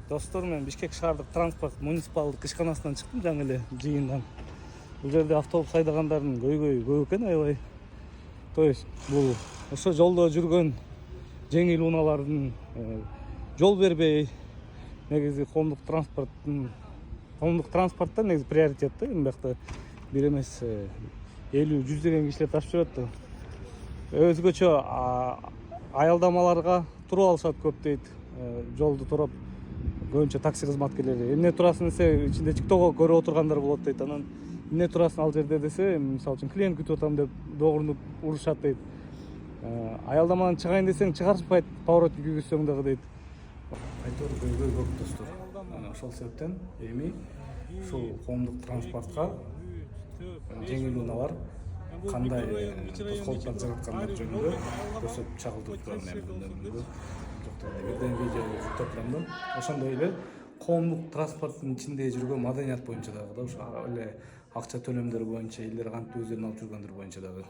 Достор мен Бишкек шаардык транспорт муниципалдык ишканасынан чыктым жаңы эле жыйындан. Бул жерде автобус айдагандардын көйгөйү көп экен аябай. То есть бул ошо жолдо жүргөн жеңил унаалардын жол бербей негизи коомдук транспортто негизи приоритет да. Эми бакта бир эмес 50-100 кишилер ташып жүрөт да. Өзгөчө аялдамаларга туруп алышат көп дейт. Жолду туруп көбүнчө такси кызматкерлери. Эмне турасын десе ичинде ТикТокго көрүп отургандар болот дейт. Анан эмне турасын ал жерде десе, мисалы үчүн клиент күтүп атам деп догурунуп урушат дейт. Аялдамадан чыгайын десең чыгарышпайт, поворотке күйгүзсөң дагы дейт. Айтор көйгөй көп достор. Ошол себептен эми ушул коомдук транспортко жеңил унаалар кандай тоскоолдуктар жараткандыгы жөнүндө көрсөтүп чагылдырып турам мен бүгүнкү бирден видео жүктөп турам да. Ошондой эле коомдук транспорттун ичинде жүргөн маданият боюнча дагы да ошо эле акча төлөмдөрү боюнча элдер кантип өздөрүн алып жүргөндөр боюнча дагы